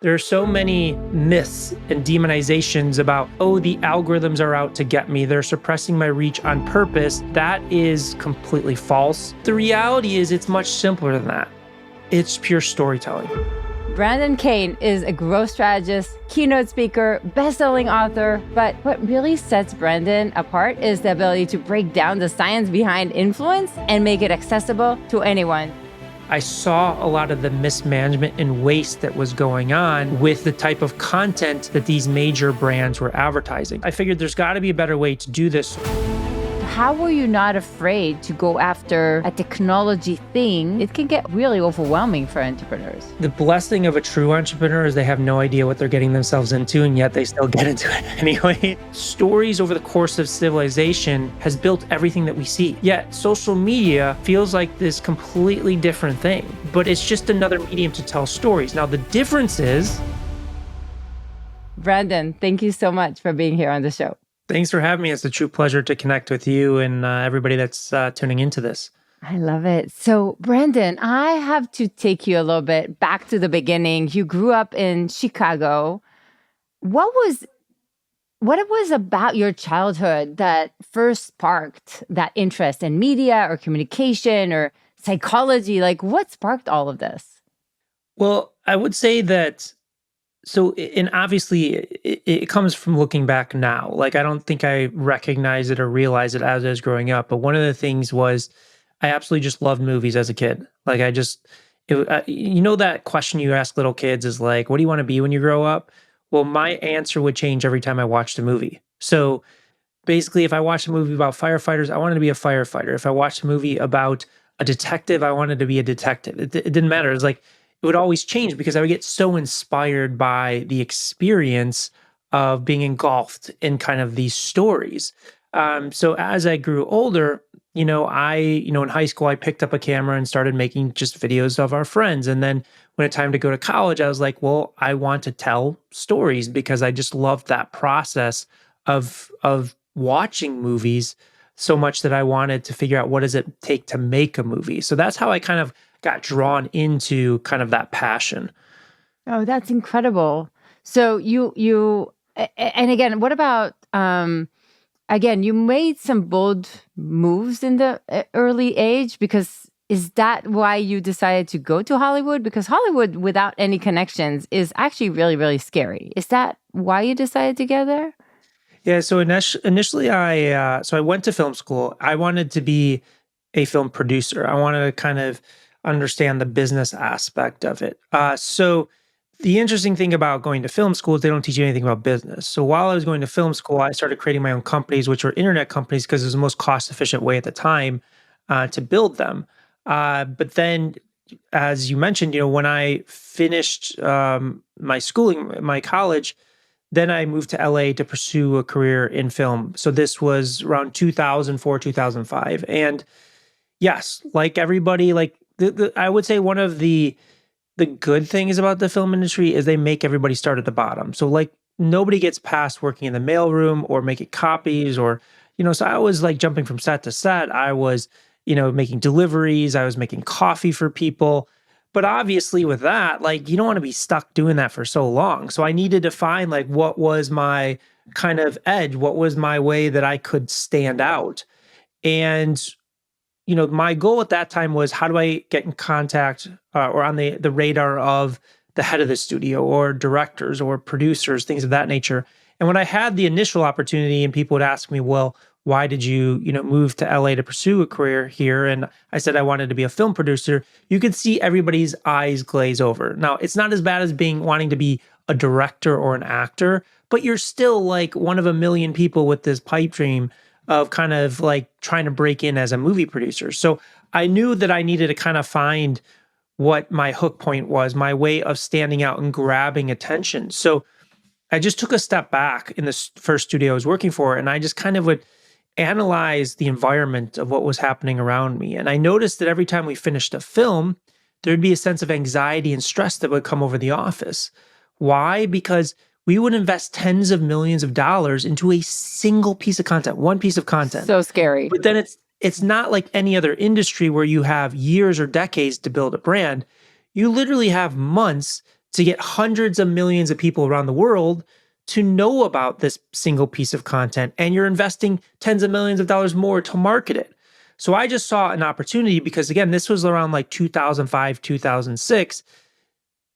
There are so many myths and demonizations about, oh, the algorithms are out to get me. They're suppressing my reach on purpose. That is completely false. The reality is it's much simpler than that. It's pure storytelling. Brendan Kane is a growth strategist, keynote speaker, best-selling author, but what really sets Brendan apart is the ability to break down the science behind influence and make it accessible to anyone. I saw a lot of the mismanagement and waste that was going on with the type of content that these major brands were advertising. I figured there's got to be a better way to do this. How were you not afraid to go after a technology thing? It can get really overwhelming for entrepreneurs. The blessing of a true entrepreneur is they have no idea what they're getting themselves into, and yet they still get into it anyway. Stories over the course of civilization has built everything that we see. Yet social media feels like this completely different thing, but it's just another medium to tell stories. Now, the difference is... Brendan, thank you so much for being here on the show. Thanks for having me. It's a true pleasure to connect with you and everybody that's tuning into this. I love it. So, Brendan, I have to take you a little bit back to the beginning. You grew up in Chicago. What it was about your childhood that first sparked that interest in media or communication or psychology? Like, what sparked all of this? Well, I would say that and obviously it comes from looking back now. Like, I don't think I recognize it or realize it as I was growing up. But one of the things was I absolutely just loved movies as a kid. Like, that question you ask little kids is like, what do you want to be when you grow up? Well, my answer would change every time I watched a movie. So basically, if I watched a movie about firefighters, I wanted to be a firefighter. If I watched a movie about a detective, I wanted to be a detective. It didn't matter. It was like, it would always change because I would get so inspired by the experience of being engulfed in kind of these stories. So as I grew older, in high school, I picked up a camera and started making just videos of our friends. And then when it time to go to college, I was like, well, I want to tell stories because I just loved that process of watching movies so much that I wanted to figure out what does it take to make a movie. So that's how I kind of got drawn into kind of that passion. Oh, that's incredible. So and again, what about, again, you made some bold moves in the early age, because is that why you decided to go to Hollywood? Because Hollywood without any connections is actually really, really scary. Is that why you decided to get there? Yeah, so initially I went to film school. I wanted to be a film producer. I wanted to kind of understand the business aspect of it. So the interesting thing about going to film school is they don't teach you anything about business. So while I was going to film school, I started creating my own companies, which were internet companies, because it was the most cost-efficient way at the time to build them. But then, as you mentioned, when I finished my schooling, my college, then I moved to LA to pursue a career in film. So this was around 2004, 2005. And yes, like everybody, I would say one of the good things about the film industry is they make everybody start at the bottom. So like nobody gets past working in the mailroom or making copies or, so I was like jumping from set to set. I was, making deliveries. I was making coffee for people. But obviously with that, like you don't want to be stuck doing that for so long. So I needed to find like what was my kind of edge, what was my way that I could stand out. And my goal at that time was, how do I get in contact or on the radar of the head of the studio or directors or producers, things of that nature. And when I had the initial opportunity and people would ask me, well, why did you, move to LA to pursue a career here? And I said I wanted to be a film producer. You could see everybody's eyes glaze over. Now, it's not as bad as wanting to be a director or an actor, but you're still like one of a million people with this pipe dream of kind of like trying to break in as a movie producer. So I knew that I needed to kind of find what my hook point was, my way of standing out and grabbing attention. So I just took a step back in the first studio I was working for, and I just kind of would analyze the environment of what was happening around me. And I noticed that every time we finished a film, there'd be a sense of anxiety and stress that would come over the office. Why? Because we would invest tens of millions of dollars into a single piece of content, one piece of content. So scary. But then it's not like any other industry where you have years or decades to build a brand. You literally have months to get hundreds of millions of people around the world to know about this single piece of content. And you're investing tens of millions of dollars more to market it. So I just saw an opportunity because, again, this was around like 2005, 2006.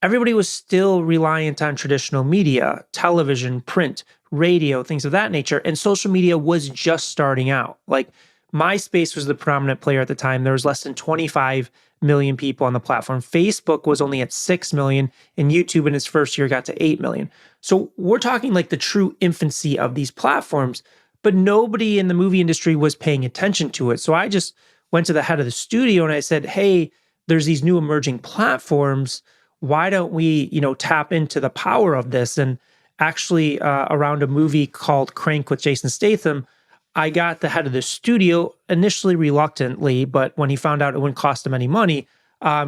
Everybody was still reliant on traditional media, television, print, radio, things of that nature. And social media was just starting out. Like MySpace was the prominent player at the time. There was less than 25 million people on the platform. Facebook was only at 6 million, and YouTube in its first year got to 8 million. So we're talking like the true infancy of these platforms, but nobody in the movie industry was paying attention to it. So I just went to the head of the studio and I said, hey, there's these new emerging platforms. Why don't we, tap into the power of this? And actually, around a movie called Crank with Jason Statham, I got the head of the studio initially reluctantly, but when he found out it wouldn't cost him any money,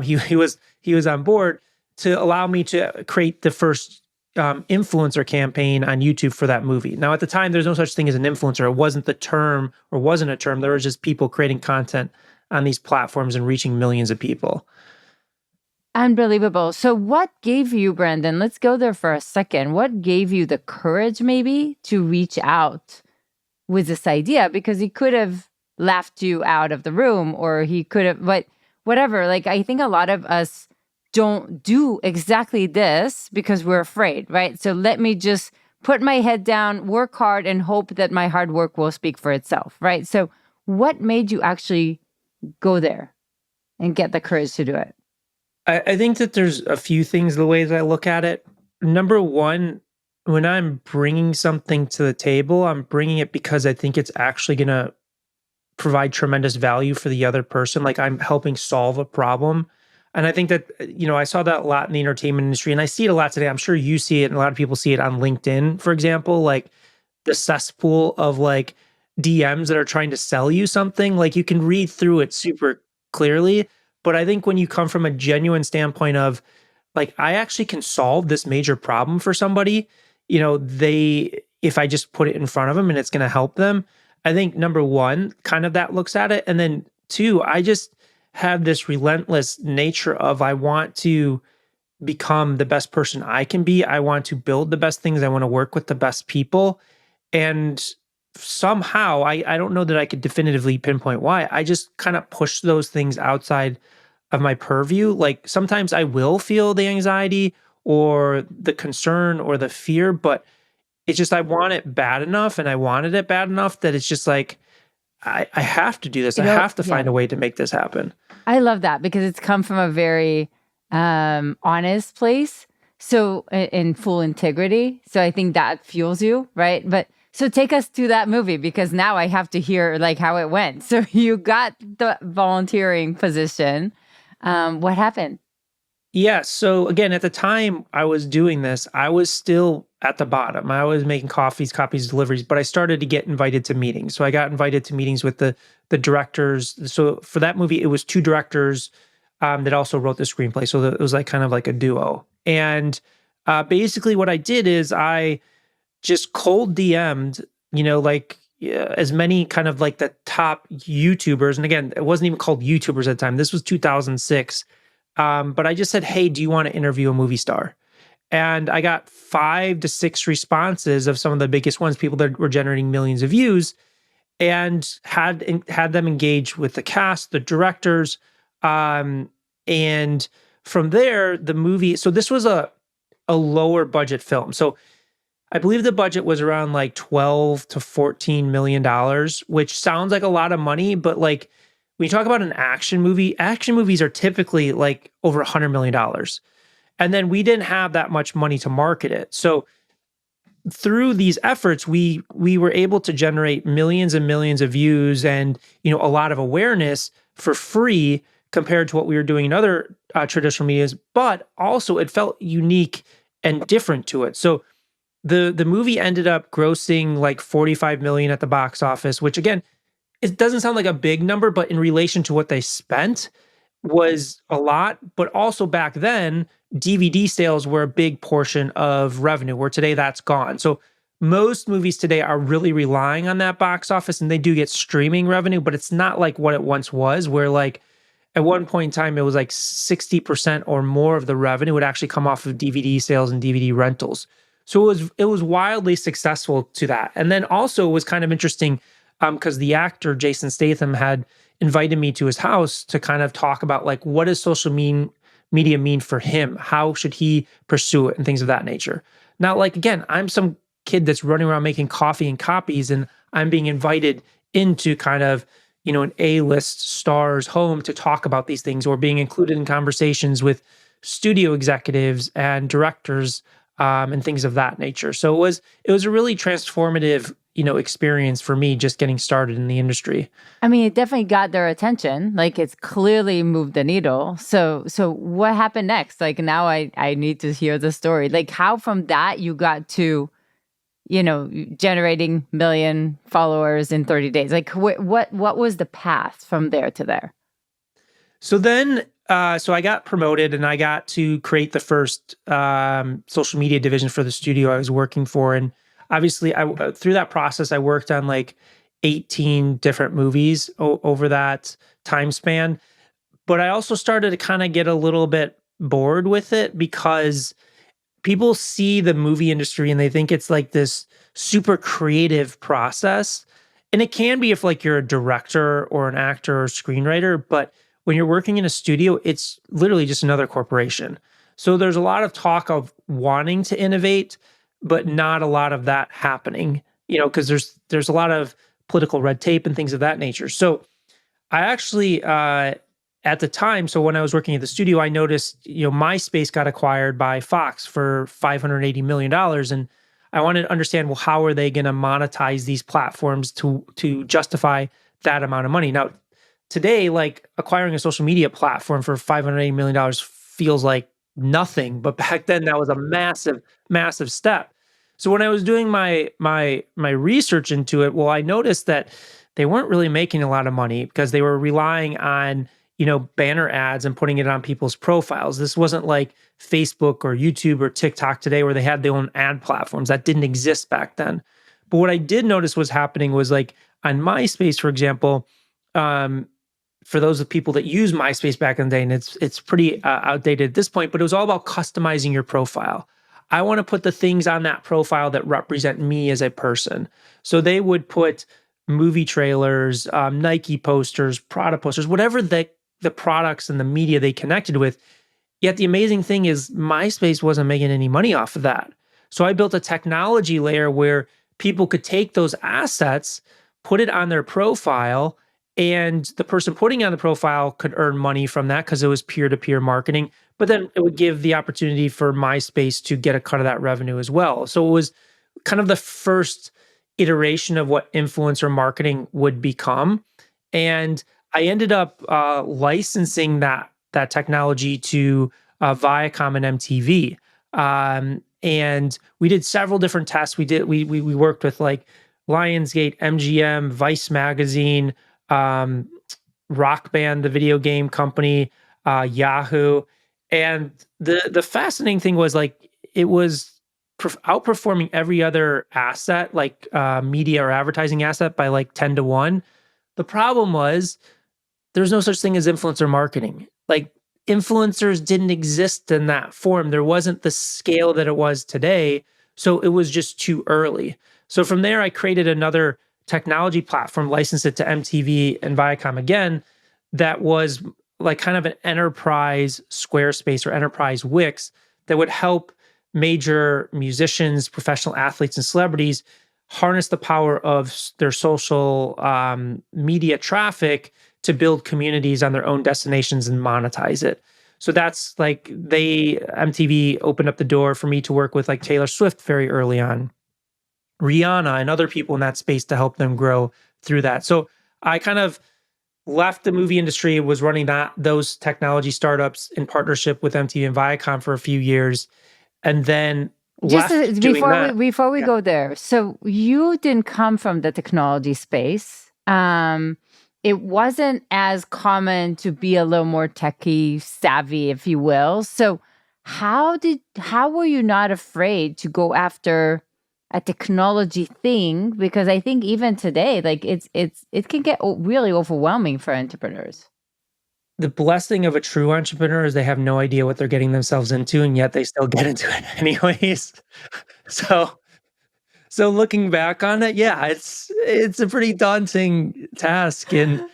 he was on board to allow me to create the first influencer campaign on YouTube for that movie. Now, at the time, there's no such thing as an influencer. It wasn't the term, or wasn't a term. There was just people creating content on these platforms and reaching millions of people. Unbelievable. So what gave you, Brendan, let's go there for a second. What gave you the courage maybe to reach out with this idea? Because he could have laughed you out of the room, or he could have, but whatever. Like, I think a lot of us don't do exactly this because we're afraid, right? So let me just put my head down, work hard, and hope that my hard work will speak for itself, right? So what made you actually go there and get the courage to do it? I think that there's a few things, the ways I look at it. Number one, when I'm bringing something to the table, I'm bringing it because I think it's actually going to provide tremendous value for the other person. Like I'm helping solve a problem. And I think that, I saw that a lot in the entertainment industry and I see it a lot today. I'm sure you see it and a lot of people see it on LinkedIn, for example, like the cesspool of like DMs that are trying to sell you something. Like you can read through it super clearly. But I think when you come from a genuine standpoint of like, I actually can solve this major problem for somebody, if I just put it in front of them and it's going to help them, I think number one, kind of that looks at it. And then two, I just have this relentless nature of I want to become the best person I can be. I want to build the best things. I want to work with the best people. And somehow, I don't know that I could definitively pinpoint why. I just kind of push those things outside of my purview. Like sometimes I will feel the anxiety or the concern or the fear, but it's just I want it bad enough and I wanted it bad enough that it's just like, I have to do this. I have to find a way to make this happen. I love that because it's come from a very honest place. So in full integrity. So I think that fuels you, right? But so take us to that movie because now I have to hear like how it went. So you got the volunteering position. What happened? Yeah. So again, at the time I was doing this, I was still at the bottom. I was making copies, deliveries, but I started to get invited to meetings. So I got invited to meetings with the directors. So for that movie, it was two directors that also wrote the screenplay. So it was like kind of like a duo. And basically what I did is I just cold DM'd, as many kind of like the top YouTubers. And again, it wasn't even called YouTubers at the time. This was 2006. But I just said, hey, do you want to interview a movie star? And I got 5 to 6 responses of some of the biggest ones, people that were generating millions of views, and had them engage with the cast, the directors. And from there, the movie, so this was a lower budget film. So I believe the budget was around like 12 to 14 million dollars, which sounds like a lot of money, but like when you talk about an action movies are typically like over $100 million. And then we didn't have that much money to market it. So through these efforts, we were able to generate millions and millions of views and, a lot of awareness for free compared to what we were doing in other traditional medias, but also it felt unique and different to it. So the movie ended up grossing like 45 million at the box office, which again, it doesn't sound like a big number, but in relation to what they spent was a lot. But also back then, DVD sales were a big portion of revenue, where today that's gone. So most movies today are really relying on that box office and they do get streaming revenue, but it's not like what it once was, where like At one point in time, it was like 60% or more of the revenue would actually come off of DVD sales and DVD rentals. So it was wildly successful to that. And then also it was kind of interesting because the actor Jason Statham had invited me to his house to kind of talk about like what does media mean for him? How should he pursue it and things of that nature. Now, like again, I'm some kid that's running around making coffee and copies, and I'm being invited into kind of an A-list star's home to talk about these things, or being included in conversations with studio executives and directors and things of that nature. So it was a really transformative experience for me just getting started in the industry. I mean, it definitely got their attention. Like it's clearly moved the needle. So what happened next? Like now I need to hear the story. Like how from that you got to, generating million followers in 30 days. Like what was the path from there to there? So then, so I got promoted and I got to create the first social media division for the studio I was working for. And obviously, through that process, I worked on like 18 different movies over that time span. But I also started to kind of get a little bit bored with it because people see the movie industry and they think it's like this super creative process. And it can be if like you're a director or an actor or screenwriter, but when you're working in a studio, it's literally just another corporation. So there's a lot of talk of wanting to innovate, but not a lot of that happening, because there's a lot of political red tape and things of that nature. So I actually at the time, so when I was working at the studio, I noticed, MySpace got acquired by Fox for $580 million. And I wanted to understand, well, how are they going to monetize these platforms to justify that amount of money? Now, today, like acquiring a social media platform for $580 million feels like nothing, but back then that was a massive, massive step. So when I was doing my research into it, well, I noticed that they weren't really making a lot of money because they were relying on banner ads and putting it on people's profiles. This wasn't like Facebook or YouTube or TikTok today where they had their own ad platforms. That didn't exist back then. But what I did notice was happening was like on MySpace, for example, for those of people that use MySpace back in the day, and it's pretty outdated at this point, but it was all about customizing your profile. I want to put the things on that profile that represent me as a person. So they would put movie trailers, Nike posters, Prada posters, whatever the products and the media they connected with. Yet the amazing thing is MySpace wasn't making any money off of that. So I built a technology layer where people could take those assets, put it on their profile, and the person putting on the profile could earn money from that because it was peer-to-peer marketing. But then it would give the opportunity for MySpace to get a cut of that revenue as well. So it was kind of the first iteration of what influencer marketing would become. And I ended up licensing that technology to Viacom and MTV, and we did several different tests. We worked with like Lionsgate, MGM, Vice Magazine, Rock Band, the video game company, Yahoo, and the fascinating thing was like it was outperforming every other asset, like media or advertising asset, by like 10 to 1. The problem was there's no such thing as influencer marketing. Like influencers didn't exist in that form. There wasn't the scale that it was today. So it was just too early. So from there, I created another technology platform, licensed it to MTV and Viacom again, that was like kind of an enterprise Squarespace or enterprise Wix that would help major musicians, professional athletes, and celebrities harness the power of their social media traffic to build communities on their own destinations and monetize it. So that's like MTV opened up the door for me to work with like Taylor Swift very early on, Rihanna and other people in that space to help them grow through that. So I kind of left the movie industry, was running those technology startups in partnership with MTV and Viacom for a few years, and then Just left doing before that. we Yeah. go there, so you didn't come from the technology space. It wasn't as common to be a little more techie savvy, if you will. So how were you not afraid to go after a technology thing? Because I think even today, like it can get really overwhelming for entrepreneurs. the blessing of a true entrepreneur is they have no idea what they're getting themselves into, and yet they still get into it anyways. So so looking back on it, yeah, it's a pretty daunting task and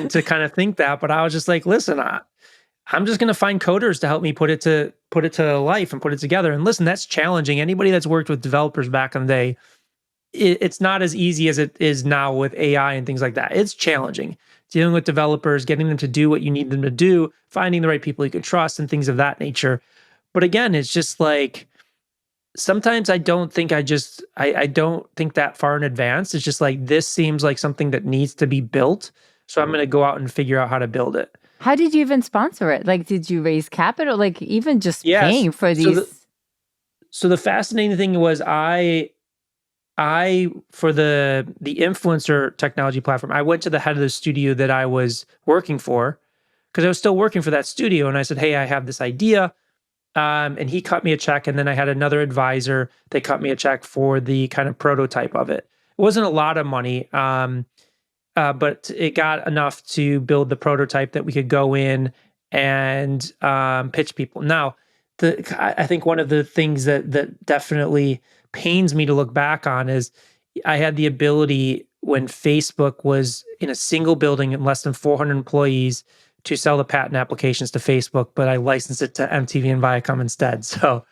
to kind of think that, but I was just like, "Listen, I'm just gonna find coders to help me put it to life and put it together." And listen, that's challenging. Anybody that's worked with developers back in the day, it's not as easy as it is now with AI and things like that. It's challenging dealing with developers, getting them to do what you need them to do, finding the right people you can trust, and things of that nature. But again, it's just like sometimes I don't think that far in advance. It's just like this seems like something that needs to be built, so I'm going to go out and figure out how to build it. How did you even sponsor it? Like, did you raise capital? Like, even just Yes. paying for So these? the fascinating thing was I for the influencer technology platform, I went to the head of the studio that I was working for because I was still working for that studio, and I said, "Hey, I have this idea." And he cut me a check, and then I had another advisor. They cut me a check for the kind of prototype of it. It wasn't a lot of money, but it got enough to build the prototype that we could go in and pitch people. Now, I think one of the things that definitely pains me to look back on is I had the ability when Facebook was in a single building and less than 400 employees to sell the patent applications to Facebook, but I licensed it to MTV and Viacom instead. So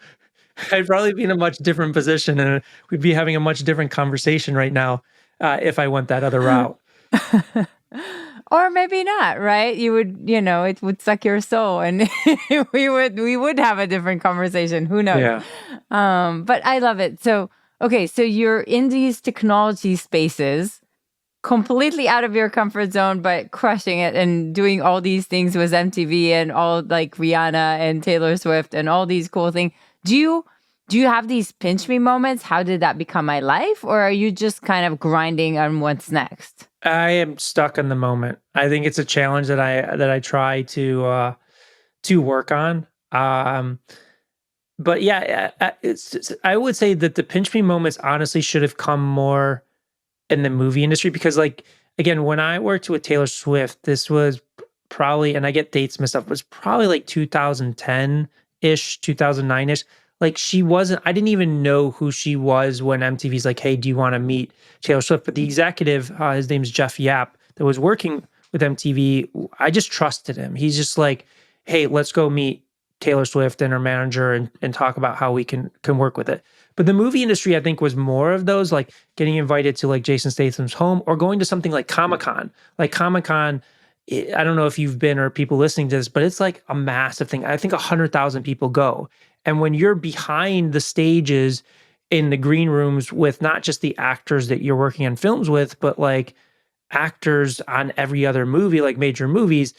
I'd probably be in a much different position, and we'd be having a much different conversation right now if I went that other route. Or maybe not, right? You would, it would suck your soul, and we would have a different conversation. Who knows? Yeah. But I love it. So, okay, so you're in these technology spaces, completely out of your comfort zone, but crushing it and doing all these things with MTV and all like Rihanna and Taylor Swift and all these cool things. Do you have these pinch me moments? How did that become my life? Or are you just kind of grinding on what's next? I am stuck in the moment. I think it's a challenge that I try to work on. But yeah, I would say that the pinch me moments honestly should have come more in the movie industry because, like, again, when I worked with Taylor Swift, this was probably, and I get dates messed up, it was probably like 2010 ish, 2009 ish. Like, she wasn't, I didn't even know who she was when MTV's like, "Hey, do you want to meet Taylor Swift?" But the executive, his name's Jeff Yap, that was working with MTV, I just trusted him. He's just like, "Hey, let's go meet Taylor Swift and her manager and talk about how we can work with it." But the movie industry, I think, was more of those, like getting invited to like Jason Statham's home or going to something like Comic-Con. Like Comic-Con, I don't know if you've been or people listening to this, but it's like a massive thing. I think 100,000 people go. And when you're behind the stages in the green rooms with not just the actors that you're working on films with, but like actors on every other movie, like major movies,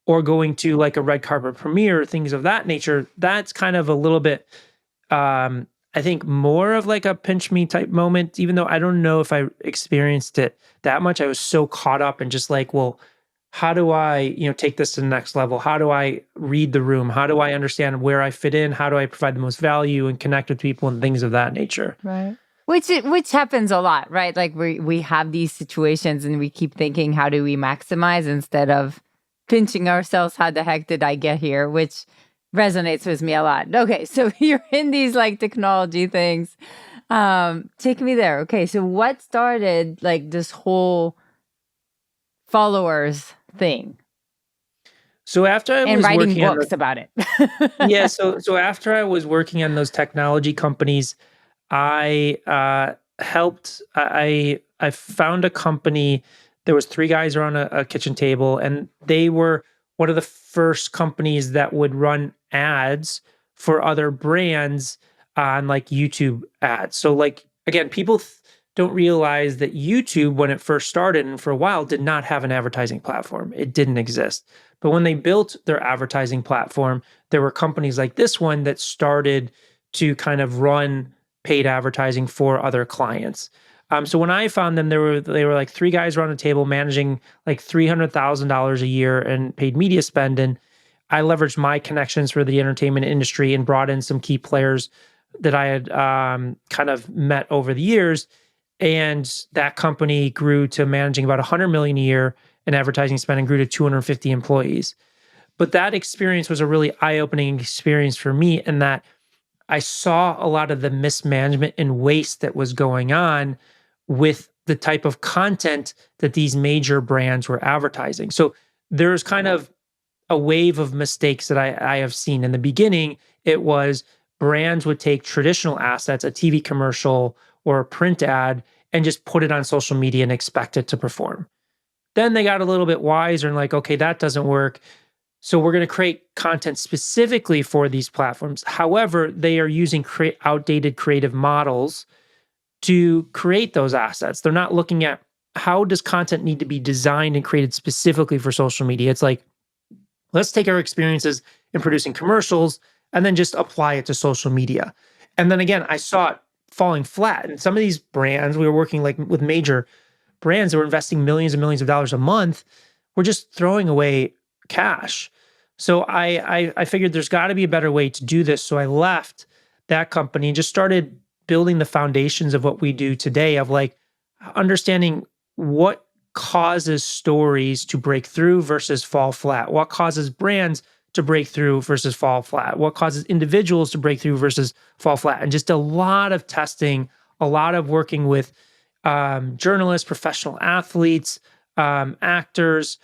or going to like a red carpet premiere, things of that nature, that's kind of a little bit I think more of like a pinch me type moment, even though I don't know if I experienced it that much. I was so caught up in just like, well, how do I, take this to the next level? How do I read the room? How do I understand where I fit in? How do I provide the most value and connect with people and things of that nature? Right. Which happens a lot, right? Like we have these situations and we keep thinking, how do we maximize instead of pinching ourselves, how the heck did I get here? Which resonates with me a lot. Okay, so you're in these like technology things. Take me there. Okay, so what started like this whole followers thing So after I and was writing working on books about it? yeah, so after I was working on those technology companies, I helped. I found a company. There was three guys around a kitchen table, and they were one of the first companies that would run ads for other brands on like YouTube ads. So like again, people don't realize that YouTube, when it first started and for a while, did not have an advertising platform. It didn't exist. But when they built their advertising platform, there were companies like this one that started to kind of run paid advertising for other clients. So when I found them, they were like three guys around a table managing like $300,000 a year in paid media spend, and I leveraged my connections for the entertainment industry and brought in some key players that I had kind of met over the years, and that company grew to managing about 100 million a year in advertising spend and grew to 250 employees. But that experience was a really eye-opening experience for me in that I saw a lot of the mismanagement and waste that was going on with the type of content that these major brands were advertising. So there's kind of a wave of mistakes that I have seen. In the beginning, it was brands would take traditional assets, a TV commercial or a print ad, and just put it on social media and expect it to perform. Then they got a little bit wiser and like, okay, that doesn't work. So we're going to create content specifically for these platforms. However, they are using outdated creative models to create those assets. They're not looking at how does content need to be designed and created specifically for social media. It's like, let's take our experiences in producing commercials and then just apply it to social media. And then again, I saw it falling flat. And some of these brands, we were working like with major brands that were investing millions and millions of dollars a month, were just throwing away cash. So I figured there's got to be a better way to do this. So I left that company and just started building the foundations of what we do today of like understanding what causes stories to break through versus fall flat, what causes brands to break through versus fall flat, what causes individuals to break through versus fall flat, and just a lot of testing, a lot of working with journalists, professional athletes, actors,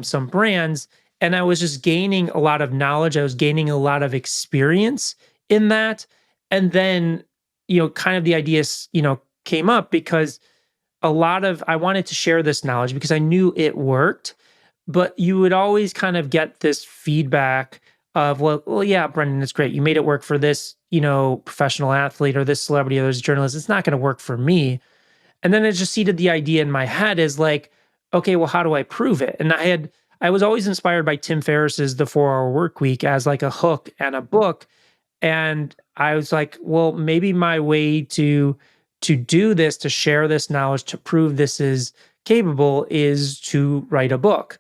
some brands. And I was just gaining a lot of knowledge. I was gaining a lot of experience in that. And then, kind of the ideas, came up because I wanted to share this knowledge because I knew it worked, but you would always kind of get this feedback of, well, yeah, Brendan, it's great. You made it work for this, professional athlete or this celebrity or this journalist. It's not going to work for me. And then it just seeded the idea in my head is like, okay, well, how do I prove it? And I was always inspired by Tim Ferriss's The 4 Hour Work Week as like a hook and a book. And I was like, well, maybe my way to do this, to share this knowledge, to prove this is capable is to write a book.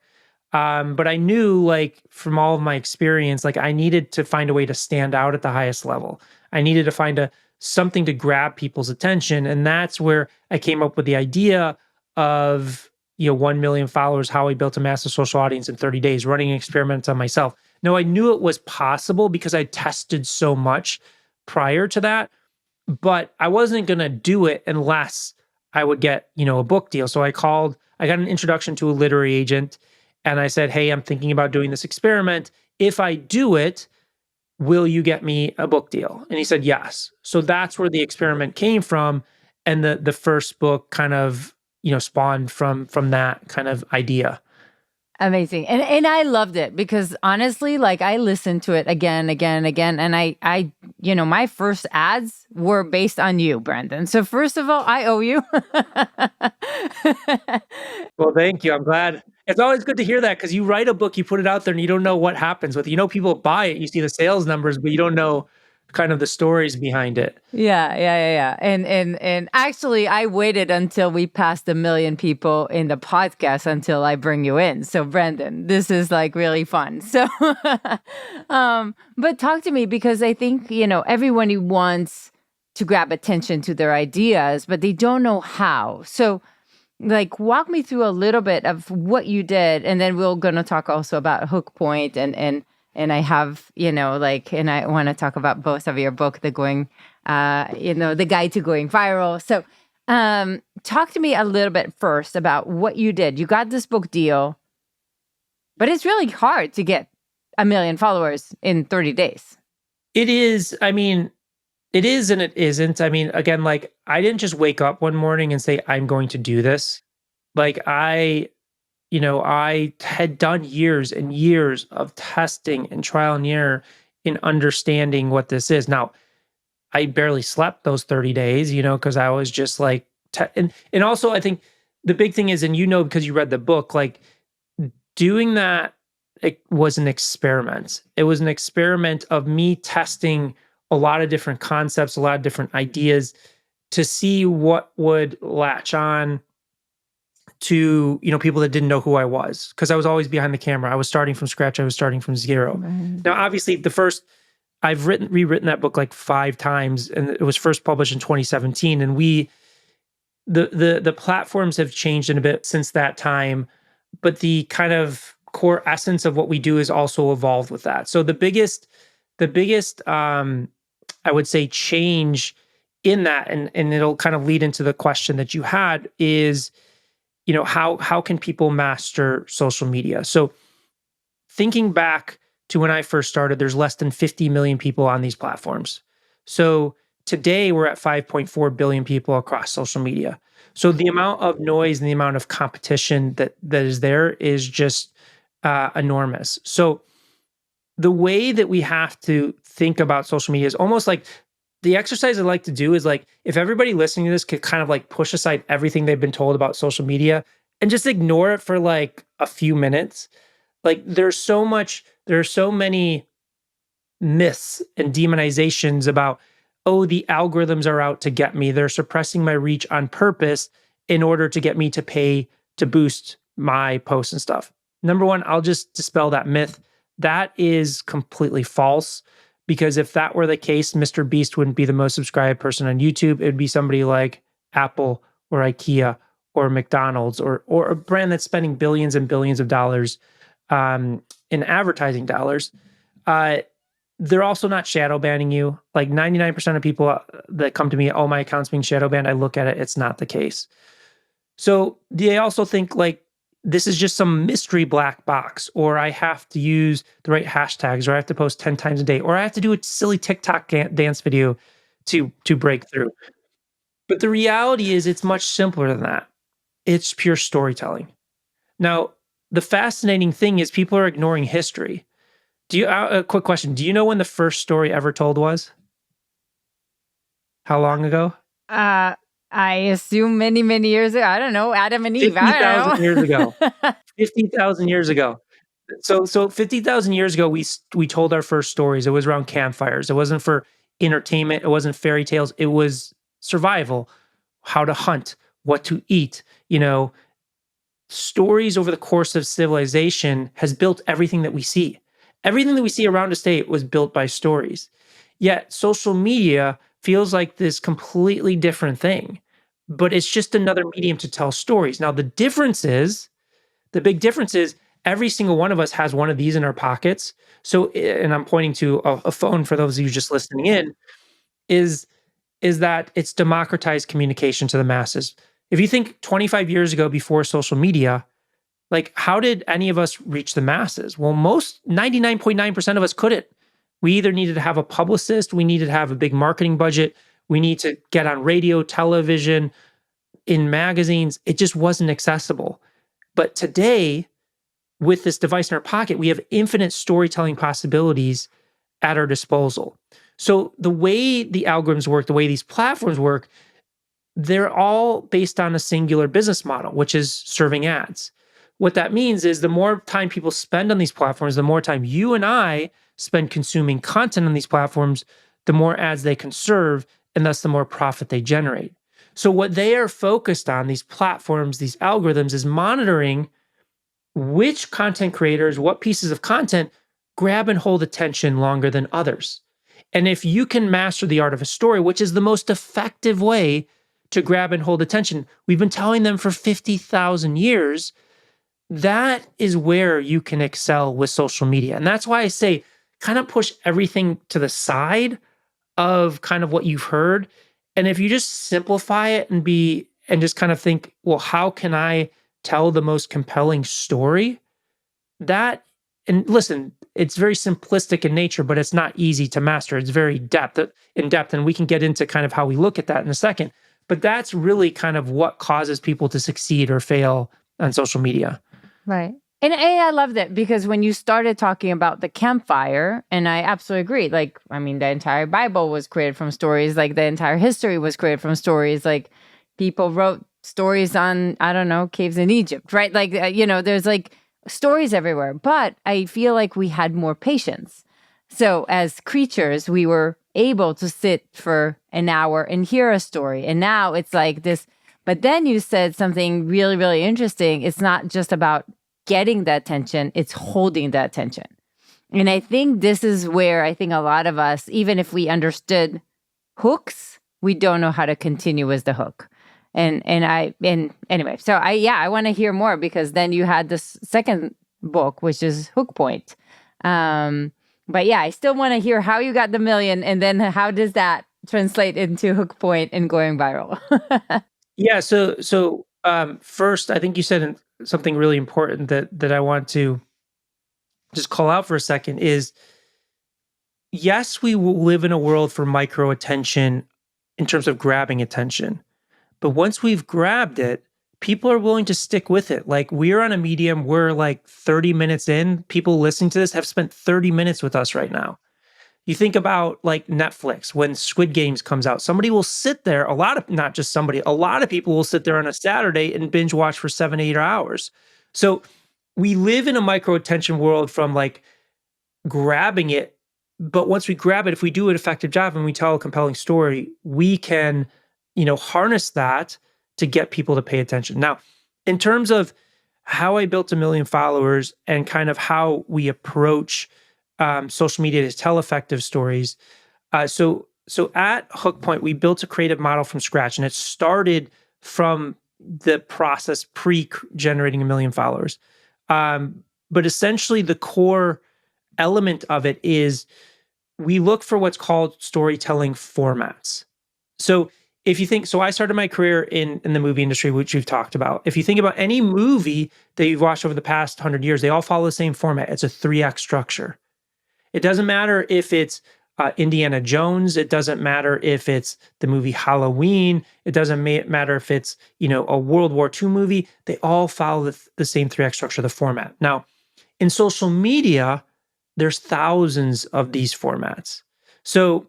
But I knew like from all of my experience, like I needed to find a way to stand out at the highest level. I needed to find something to grab people's attention. And that's where I came up with the idea of, 1 million followers, how I built a massive social audience in 30 days, running experiments on myself. No, I knew it was possible because I tested so much prior to that, but I wasn't going to do it unless I would get, a book deal. So I got an introduction to a literary agent and I said, hey, I'm thinking about doing this experiment. If I do it, will you get me a book deal? And he said, yes. So that's where the experiment came from. And the first book kind of, spawned from that kind of idea. Amazing. And I loved it because honestly, like I listened to it again. And I my first ads were based on you, Brendan. So first of all, I owe you. Well, thank you. I'm glad. It's always good to hear that because you write a book, you put it out there and you don't know what happens with it. People buy it, you see the sales numbers, but you don't know kind of the stories behind it. Yeah. And actually, I waited until we passed 1 million people in the podcast until I bring you in. So, Brendan, this is like really fun. So, but talk to me because I think everyone wants to grab attention to their ideas, but they don't know how. So, like, walk me through a little bit of what you did, and then we're gonna talk also about Hook Point and I have, and I want to talk about both of your book, The Guide to Going Viral. So talk to me a little bit first about what you did. You got this book deal, but it's really hard to get 1 million followers in 30 days. It is. I mean, it is and it isn't. I mean, again, like I didn't just wake up one morning and say, I'm going to do this. Like I had done years and years of testing and trial and error in understanding what this is. Now, I barely slept those 30 days, because I was just like, and also I think the big thing is, and because you read the book, like doing that, it was an experiment. It was an experiment of me testing a lot of different concepts, a lot of different ideas to see what would latch on to people that didn't know who I was, because I was always behind the camera. I was starting from scratch. I was starting from zero. Right. Now, obviously, I've rewritten that book like 5 times, and it was first published in 2017. And the platforms have changed in a bit since that time, but the kind of core essence of what we do is also evolved with that. So the biggest I would say change in that, and it'll kind of lead into the question that you had is, how can people master social media? So thinking back to when I first started, there's less than 50 million people on these platforms. So today we're at 5.4 billion people across social media. So the amount of noise and the amount of competition that is there is just enormous. So the way that we have to think about social media is almost like the exercise I like to do is like if everybody listening to this could kind of like push aside everything they've been told about social media and just ignore it for like a few minutes. Like there are so many myths and demonizations about, oh, the algorithms are out to get me. They're suppressing my reach on purpose in order to get me to pay to boost my posts and stuff. Number one, I'll just dispel that myth. That is completely false, because if that were the case, Mr. Beast wouldn't be the most subscribed person on YouTube. It'd be somebody like Apple or IKEA or McDonald's or a brand that's spending billions and billions of dollars in advertising dollars. Uh, they're also not shadow banning you. Like 99% of people that come to me, oh, my account's being shadow banned. I look at it, it's not the case. So they also think like this is just some mystery black box, or I have to use the right hashtags, or I have to post 10 times a day, or I have to do a silly TikTok dance video to break through. But the reality is it's much simpler than that. It's pure storytelling. Now, the fascinating thing is people are ignoring history. A quick question. Do you know when the first story ever told was? How long ago? Uh, I assume many, many years ago. I don't know. Adam and Eve. 50,000 I years ago. don't know. 50,000 years ago. So 50,000 years ago, we told our first stories. It was around campfires. It wasn't for entertainment. It wasn't fairy tales. It was survival, how to hunt, what to eat. Stories over the course of civilization has built everything that we see. Everything that we see around us today was built by stories. Yet social media feels like this completely different thing, but it's just another medium to tell stories. Now, the big difference is every single one of us has one of these in our pockets. So, and I'm pointing to a phone for those of you just listening in, is that it's democratized communication to the masses. If you think 25 years ago before social media, like how did any of us reach the masses? Well, most 99.9% of us couldn't. We either needed to have a publicist, we needed to have a big marketing budget, we need to get on radio, television, in magazines. It just wasn't accessible. But today, with this device in our pocket, we have infinite storytelling possibilities at our disposal. So the way the algorithms work, the way these platforms work, they're all based on a singular business model, which is serving ads. What that means is the more time people spend on these platforms, the more time you and I spend consuming content on these platforms, the more ads they can serve, and thus the more profit they generate. So what they are focused on, these platforms, these algorithms, is monitoring which content creators, what pieces of content grab and hold attention longer than others. And if you can master the art of a story, which is the most effective way to grab and hold attention, we've been telling them for 50,000 years, that is where you can excel with social media. And that's why I say kind of push everything to the side of kind of what you've heard. And if you just simplify it and just kind of think, well, how can I tell the most compelling story? And listen, it's very simplistic in nature, but it's not easy to master. It's very in depth, and we can get into kind of how we look at that in a second. But that's really kind of what causes people to succeed or fail on social media. Right. And I love that, because when you started talking about the campfire, and I absolutely agree. Like, I mean, the entire Bible was created from stories. Like, the entire history was created from stories. Like, people wrote stories on, I don't know, caves in Egypt, right? Like, there's like stories everywhere. But I feel like we had more patience. So as creatures, we were able to sit for an hour and hear a story. And now it's like this. But then you said something really, really interesting. It's not just about getting the attention, it's holding the attention. And I think this is where I think a lot of us, even if we understood hooks, we don't know how to continue with the hook. And anyway, so I want to hear more, because then you had this second book, which is Hook Point. But yeah, I still want to hear how you got the million, and then how does that translate into Hook Point and going viral? Yeah. First, I think you said something really important that I want to just call out for a second is yes, we will live in a world for micro attention in terms of grabbing attention. But once we've grabbed it, people are willing to stick with it. Like we're on a medium, we're like 30 minutes in. People listening to this have spent 30 minutes with us right now. You think about like Netflix, when Squid Games comes out, somebody will sit there, not just somebody, a lot of people will sit there on a Saturday and binge watch for 7, 8 hours. So we live in a micro attention world from like grabbing it. But once we grab it, if we do an effective job and we tell a compelling story, we can, harness that to get people to pay attention. Now, in terms of how I built 1 million followers and kind of how we approach social media to tell effective stories. So at Hook Point, we built a creative model from scratch, and it started from the process pre-generating 1 million followers. But essentially, the core element of it is we look for what's called storytelling formats. So if you think, so I started my career in the movie industry, which we've talked about. If you think about any movie that you've watched over the past 100 years, they all follow the same format. It's a 3 act structure. It doesn't matter if it's Indiana Jones. It doesn't matter if it's the movie Halloween. It doesn't matter if it's, a World War II movie. They all follow the same 3 act structure, the format. Now, in social media, there's thousands of these formats. So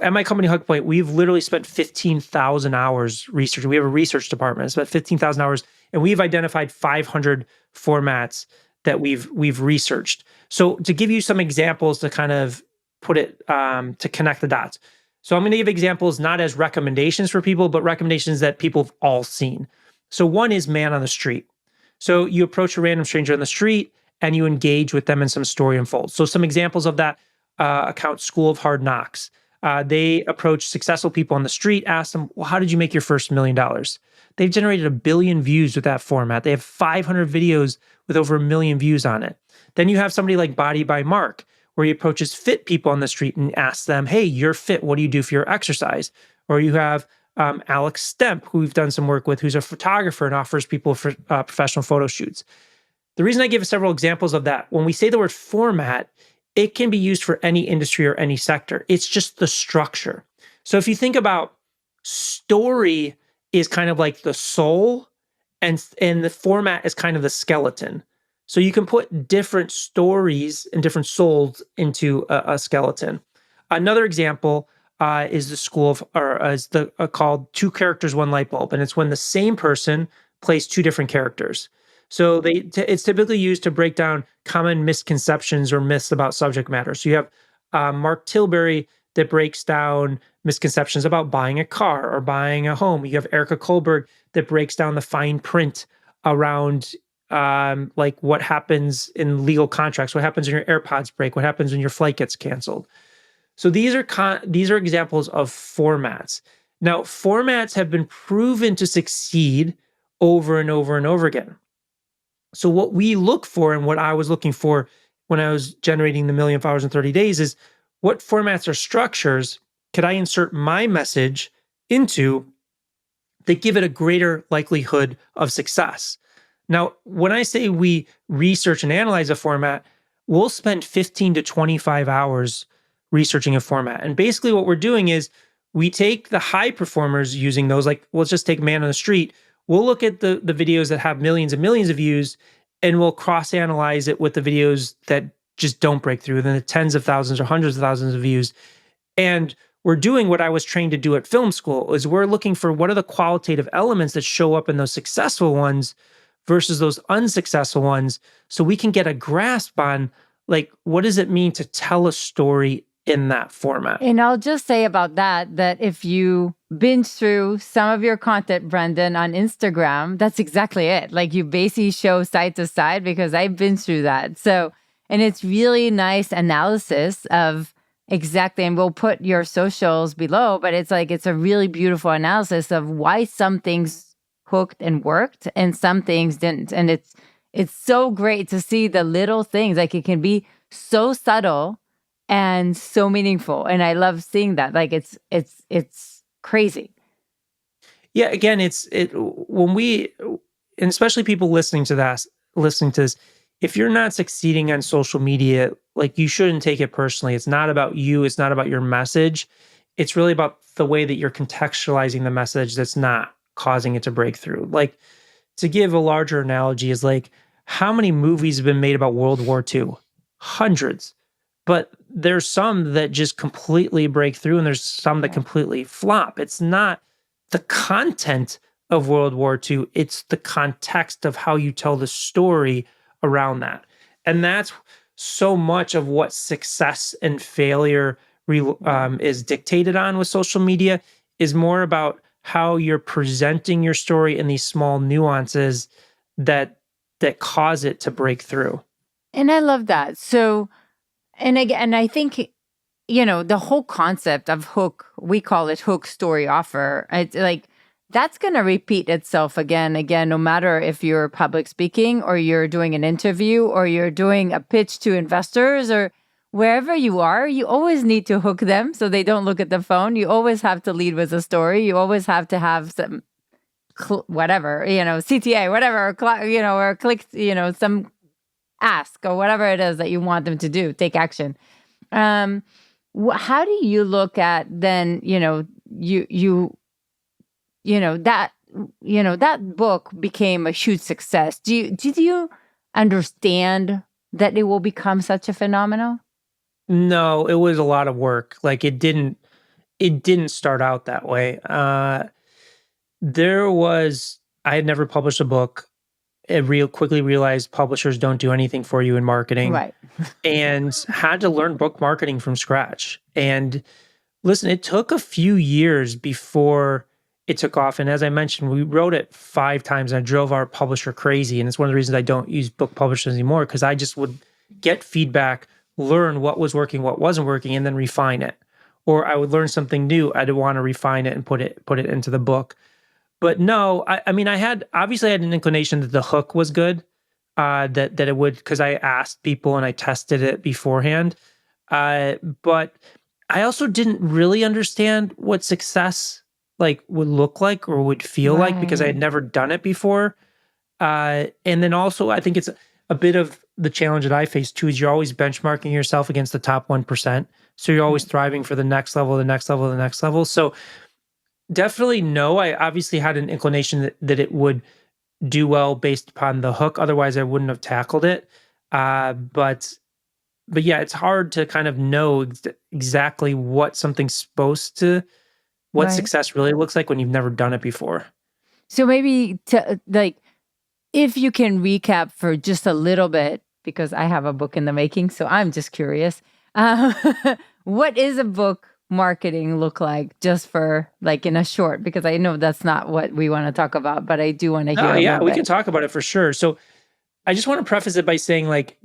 at my company, Hook Point, we've literally spent 15,000 hours researching. We have a research department. It's about 15,000 hours, and we've identified 500 formats that we've researched. So to give you some examples to kind of put it, to connect the dots. So I'm going to give examples not as recommendations for people, but recommendations that people have all seen. So one is man on the street. So you approach a random stranger on the street and you engage with them and some story unfolds. So some examples of that account, School of Hard Knocks. They approach successful people on the street, ask them, well, how did you make your first $1 million? They've generated 1 billion views with that format. They have 500 videos with over 1 million views on it. Then you have somebody like Body by Mark, where he approaches fit people on the street and asks them, hey, you're fit. What do you do for your exercise? Or you have Alex Stemp, who we've done some work with, who's a photographer and offers people for professional photo shoots. The reason I give several examples of that, when we say the word format, it can be used for any industry or any sector. It's just the structure. So if you think about story is kind of like the soul, and the format is kind of the skeleton. So you can put different stories and different souls into a skeleton. Another example is the school of, or is the called 2 characters, 1 light bulb, and it's when the same person plays 2 different characters. So it's typically used to break down common misconceptions or myths about subject matter. So you have Mark Tilbury that breaks down misconceptions about buying a car or buying a home. You have Erica Kohlberg that breaks down the fine print around like what happens in legal contracts, what happens when your AirPods break, what happens when your flight gets canceled. So these are examples of formats. Now, formats have been proven to succeed over and over and over again. So what we look for, and what I was looking for when I was generating the 1 million followers in 30 days, is what formats or structures could I insert my message into that give it a greater likelihood of success. Now, when I say we research and analyze a format, we'll spend 15 to 25 hours researching a format. And basically what we're doing is we take the high performers using those, like let's just take man on the street. We'll look at the videos that have millions and millions of views, and we'll cross-analyze it with the videos that just don't break through, then the tens of thousands or hundreds of thousands of views. And we're doing what I was trained to do at film school, is we're looking for what are the qualitative elements that show up in those successful ones versus those unsuccessful ones, so we can get a grasp on, like, what does it mean to tell a story in that format. And I'll just say about that if you binge through some of your content, Brendan, on Instagram, that's exactly it. Like you basically show side to side, because I've been through that. So, and it's really nice analysis of exactly, and we'll put your socials below, but it's a really beautiful analysis of why some things hooked and worked and some things didn't. And it's so great to see the little things. Like, it can be so subtle and so meaningful. And I love seeing that. Like, it's crazy. Yeah, again, when we, and especially people listening to this, if you're not succeeding on social media, like, you shouldn't take it personally. It's not about you. It's not about your message. It's really about the way that you're contextualizing the message that's not causing it to break through. Like, to give a larger analogy is like, how many movies have been made about World War II? Hundreds. But there's some that just completely break through and there's some that Right. completely flop. It's not the content of World War II, it's the context of how you tell the story around that. And that's so much of what success and failure Right. is dictated on with social media, is more about how you're presenting your story in these small nuances that cause it to break through. And I love that. So, and again, I think, the whole concept of hook, we call it hook, story, offer. It's like, that's going to repeat itself again, no matter if you're public speaking or you're doing an interview or you're doing a pitch to investors or wherever you are. You always need to hook them so they don't look at the phone. You always have to lead with a story. You always have to have some whatever, CTA, whatever, or click, some ask or whatever it is that you want them to do, take action. Um, how do you look at then, that, that book became a huge success. Did you understand that it will become such a phenomenon? No, it was a lot of work. Like, it didn't start out that way. There was I had never published a book. I real quickly realized publishers don't do anything for you in marketing, Right. and had to learn book marketing from scratch. And listen, it took a few years before it took off. And as I mentioned, we wrote it 5 times and I drove our publisher crazy. And it's one of the reasons I don't use book publishers anymore, because I just would get feedback, learn what was working, what wasn't working, and then refine it. Or I would learn something new. I'd want to refine it and put it into the book. But no, I mean, I had an inclination that the hook was good, that it would, because I asked people and I tested it beforehand. But I also didn't really understand what success like would look like or would feel like, because I Right. had never done it before. And then also, I think it's a bit of the challenge that I face too, is you're always benchmarking yourself against the top 1%. So you're always Right. thriving for the next level, the next level, the next level. So definitely no, I obviously had an inclination that it would do well based upon the hook. Otherwise, I wouldn't have tackled it. But yeah, it's hard to kind of know exactly what Right. success really looks like when you've never done it before. So maybe to like, if you can recap for just a little bit, because I have a book in the making, so I'm just curious. Uh, what is a book marketing look like, just for like in a short? Because I know that's not what we want to talk about, but I do want to No, hear a yeah, little we bit. can talk about it for sure. So I just want to preface it by saying, like,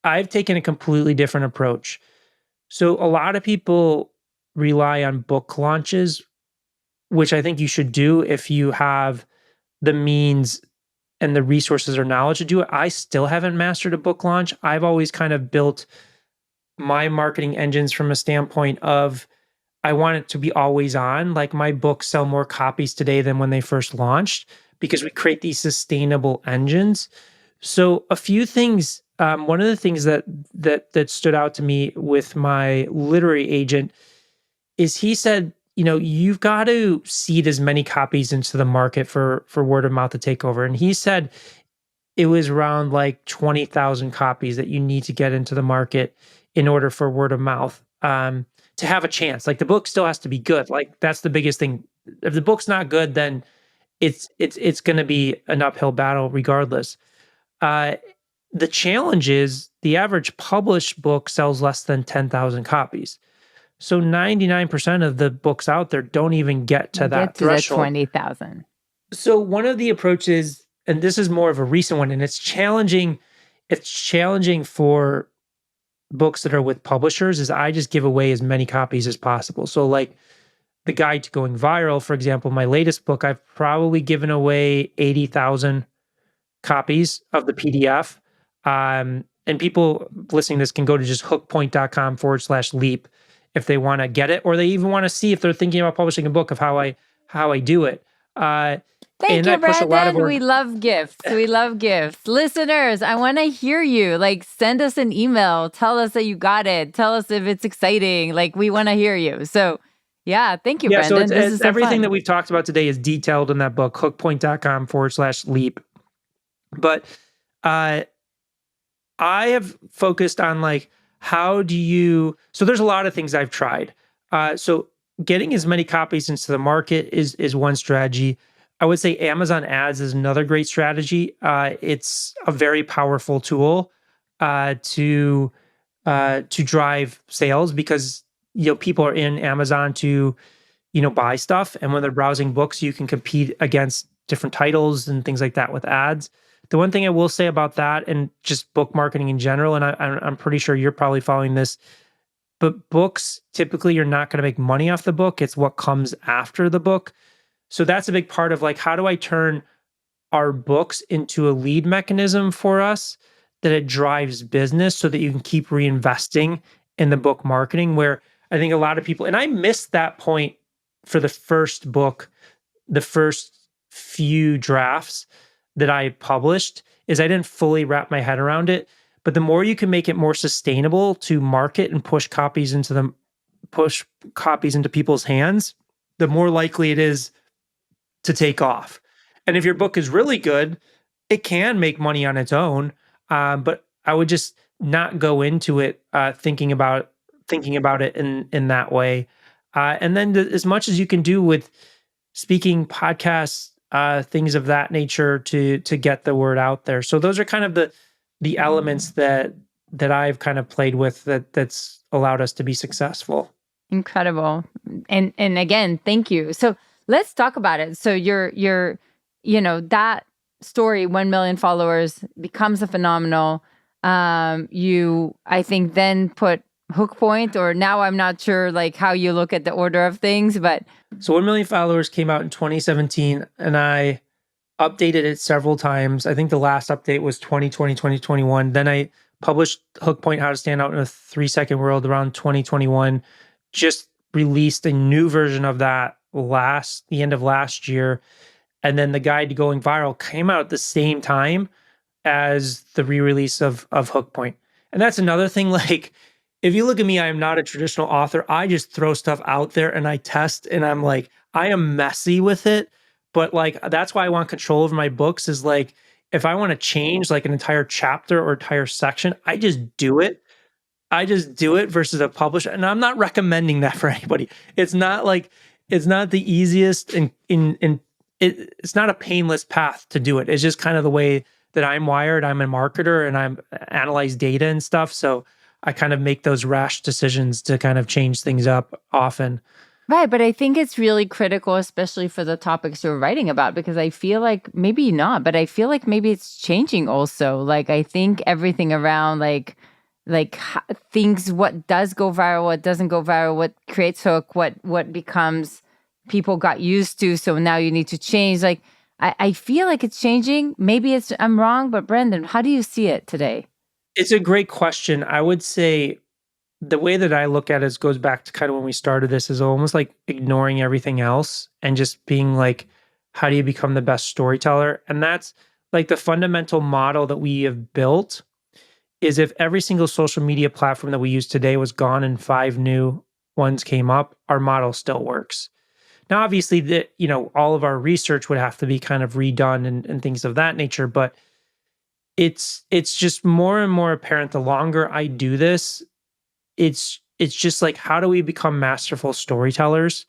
I've taken a completely different approach. So a lot of people rely on book launches, which I think you should do if you have the means and the resources or knowledge to do it. I still haven't mastered a book launch. I've always kind of built my marketing engines from a standpoint of, I want it to be always on. Like, my books sell more copies today than when they first launched, because we create these sustainable engines. So a few things. One of the things that stood out to me with my literary agent is, he said, you've got to seed as many copies into the market for word of mouth to take over. And he said it was around like 20,000 copies that you need to get into the market in order for word of mouth to have a chance. Like, the book still has to be good. Like, that's the biggest thing. If the book's not good, then it's going to be an uphill battle regardless. Uh, the challenge is the average published book sells less than 10,000 copies. So 99% of the books out there don't even get to Get that to the threshold. 20,000. So one of the approaches, and this is more of a recent one, and it's challenging for books that are with publishers, is I just give away as many copies as possible. So, like, the Guide to Going Viral, for example, my latest book, I've probably given away 80,000 copies of the PDF. And people listening to this can go to just hookpoint.com/leap if they want to get it, or they even want to see if they're thinking about publishing a book of how I do it. Uh, Thank and I you, push a lot of Brandon. We love gifts. We love gifts. Listeners, I want to hear you. Like, send us an email. Tell us that you got it. Tell us if it's exciting. Like, we want to hear you. So, yeah, thank you, Yeah, so Brandon. This it's is so everything that fun. we've talked about today is detailed in that book, hookpoint.com/leap. But uh, I have focused on like, how do you, so there's a lot of things I've tried. So getting as many copies into the market is one strategy. I would say Amazon ads is another great strategy. It's a very powerful tool to drive sales, because people are in Amazon to buy stuff, and when they're browsing books, you can compete against different titles and things like that with ads. The one thing I will say about that, and just book marketing in general, and I'm pretty sure you're probably following this, but books, typically you're not going to make money off the book. It's what comes after the book. So that's a big part of like, how do I turn our books into a lead mechanism for us, that it drives business so that you can keep reinvesting in the book marketing? Where I think a lot of people, and I missed that point for the first book, the first few drafts that I published, is I didn't fully wrap my head around it. But the more you can make it more sustainable to market and push copies into people's hands, the more likely it is to take off. And if your book is really good, it can make money on its own. But I would just not go into it thinking about it in that way. And then as much as you can do with speaking, podcasts, things of that nature, to get the word out there. So those are kind of the elements that I've kind of played with, that's allowed us to be successful. Incredible. And again, thank you. So let's talk about it. So you're that story, 1 million followers, becomes a phenomenal. You, I think, then put Hook Point, or now I'm not sure like how you look at the order of things, but So 1 million followers came out in 2017, and I updated it several times. I think the last update was 2020, 2021. Then I published Hook Point: How to Stand Out in a 3-Second World around 2021. Just released a new version of that the end of last year. And then the Guide to Going Viral came out at the same time as the re-release of Hook Point. And that's another thing, like, if you look at me, I am not a traditional author. I just throw stuff out there and I test, and I'm like, I am messy with it. But like, that's why I want control over my books, is like, if I want to change like an entire chapter or entire section, I just do it. I just do it versus a publisher. And I'm not recommending that for anybody. It's not like, it's not the easiest, and it's not a painless path to do it. It's just kind of the way that I'm wired. I'm a marketer and I'm analyze data and stuff. So I kind of make those rash decisions to kind of change things up often. right. But I think it's really critical, especially for the topics you're writing about, because I feel like maybe not, but I feel like maybe it's changing also. Like, I think everything around things, what does go viral, what doesn't go viral, what creates hook, what becomes people got used to. So now you need to change. Like, I feel like it's changing. Maybe I'm wrong, but Brendan, how do you see it today? It's a great question. I would say the way that I look at it goes back to kind of when we started this, is almost like ignoring everything else and just being like, how do you become the best storyteller? And that's like the fundamental model that we have built, is if every single social media platform that we use today was gone and 5 new ones came up, our model still works. Now, obviously, all of our research would have to be kind of redone, and things of that nature, but it's just more and more apparent the longer I do this. It's just like, how do we become masterful storytellers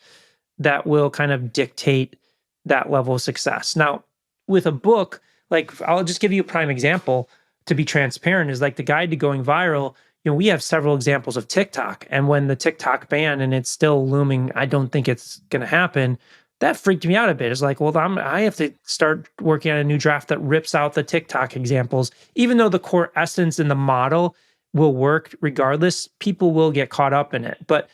that will kind of dictate that level of success? Now, with a book, like, I'll just give you a prime example to be transparent, is like the Guide to Going Viral. We have several examples of TikTok, and when the TikTok ban, and it's still looming, I don't think it's going to happen. That freaked me out a bit. It's like, well, I have to start working on a new draft that rips out the TikTok examples, even though the core essence and the model will work regardless. People will get caught up in it, but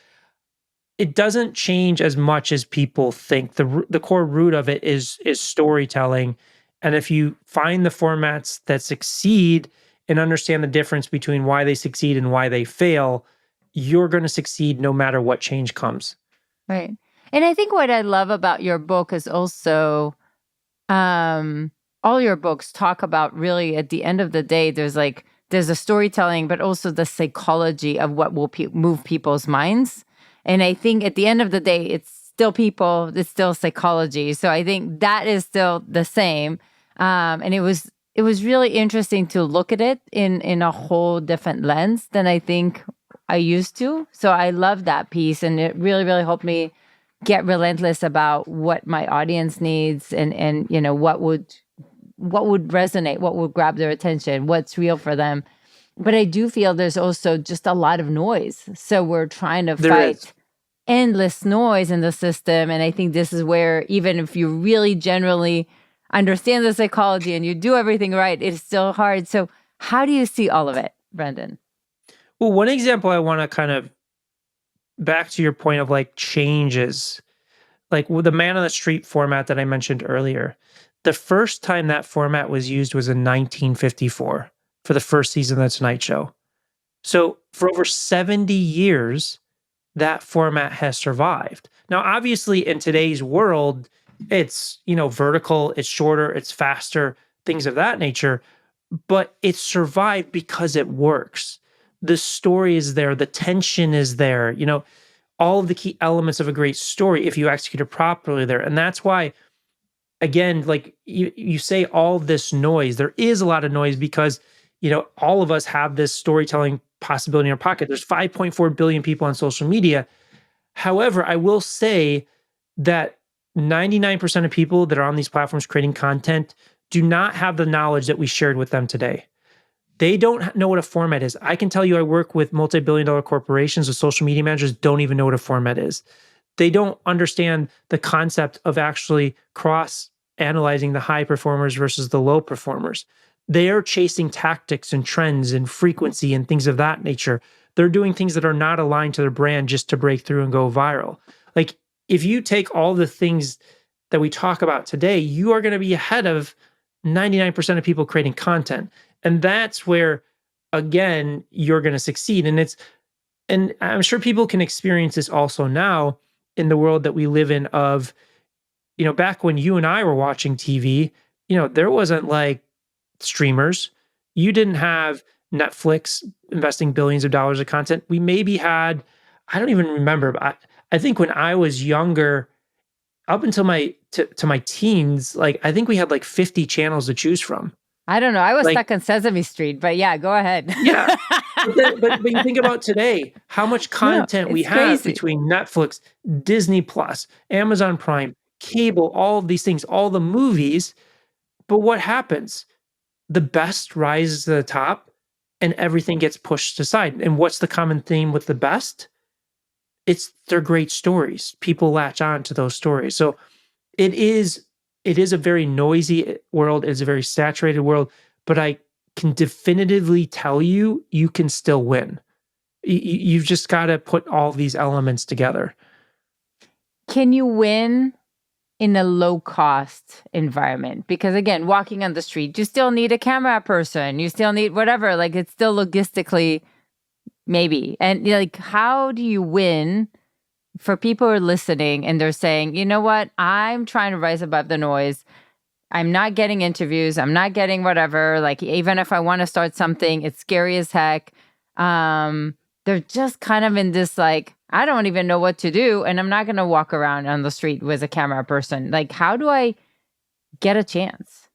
it doesn't change as much as people think. The core root of it is storytelling, And if you find the formats that succeed and understand the difference between why they succeed and why they fail, you're going to succeed no matter what change comes. Right. And I think what I love about your book is also all your books talk about, really at the end of the day, there's a storytelling, but also the psychology of what will move people's minds. And I think at the end of the day, it's still people, it's still psychology. So I think that is still the same. And it was really interesting to look at it in a whole different lens than I think I used to. So I love that piece, and it really, really helped me get relentless about what my audience needs, and what would resonate, what would grab their attention, what's real for them. But I do feel there's also just a lot of noise. So we're trying to There is. fight endless noise in the system. And I think this is where, even if you really generally understand the psychology and you do everything right, it's still hard. So how do you see all of it, Brendan? Well, one example I want to kind of back to your point of like changes, like with the man on the street format that I mentioned earlier. The first time that format was used was in 1954 for the first season of The Tonight Show. So for over 70 years, that format has survived. Now, obviously, in today's world, it's, vertical, it's shorter, it's faster, things of that nature, but it survived because it works. The story is there, the tension is there, all of the key elements of a great story, if you execute it properly, there. And that's why, again, like you say, all this noise, there is a lot of noise because, all of us have this storytelling possibility in our pocket. There's 5.4 billion people on social media. However, I will say that 99% of people that are on these platforms creating content do not have the knowledge that we shared with them today. They don't know what a format is. I can tell you, I work with multi-billion-dollar corporations. The social media managers don't even know what a format is. They don't understand the concept of actually cross-analyzing the high performers versus the low performers. They are chasing tactics and trends and frequency and things of that nature. They're doing things that are not aligned to their brand just to break through and go viral. Like, if you take all the things that we talk about today, you are going to be ahead of 99% of people creating content. And that's where, again, you're going to succeed. And I'm sure people can experience this also now in the world that we live in of, back when you and I were watching TV, there wasn't like streamers. You didn't have Netflix investing billions of dollars of content. We maybe had, I don't even remember, but I think when I was younger, up until to my teens, like I think we had like 50 channels to choose from. I don't know. I was Like, stuck on Sesame Street, but yeah, go ahead. yeah. But you think about today, how much content we it's have crazy. between Netflix, Disney Plus, Amazon Prime, cable, all of these things, all the movies. But what happens? The best rises to the top and everything gets pushed aside. And what's the common theme with the best? They're great stories. People latch on to those stories. So it is a very noisy world. It's a very saturated world, but I can definitively tell you, you can still win. You've just got to put all these elements together. Can you win in a low cost environment? Because again, walking on the street, you still need a camera person. You still need whatever, like it's still logistically maybe. And like, how do you win for people who are listening and they're saying, you know what, I'm trying to rise above the noise. I'm not getting interviews. I'm not getting whatever. Like, even if I want to start something, it's scary as heck. They're just kind of in this, like, I don't even know what to do. And I'm not going to walk around on the street with a camera person. Like, how do I get a chance?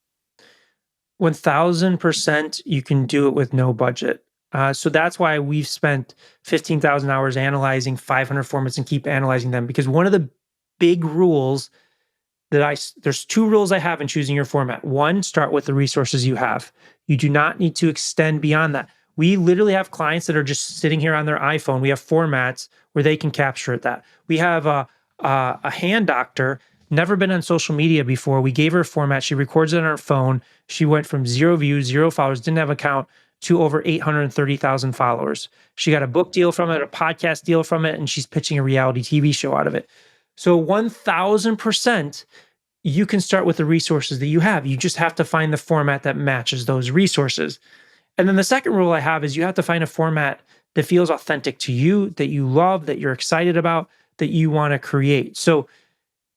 1000% you can do it with no budget. So that's why we've spent 15,000 hours analyzing 500 formats and keep analyzing them. Because one of the big rules there's two rules I have in choosing your format. One, start with the resources you have. You do not need to extend beyond that. We literally have clients that are just sitting here on their iPhone. We have formats where they can capture that. We have a hand doctor, never been on social media before. We gave her a format. She records it on her phone. She went from 0 views, 0 followers, didn't have an account, to over 830,000 followers. She got a book deal from it, a podcast deal from it, and she's pitching a reality TV show out of it. So 1000%, you can start with the resources that you have. You just have to find the format that matches those resources. And then the second rule I have is you have to find a format that feels authentic to you, that you love, that you're excited about, that you want to create. So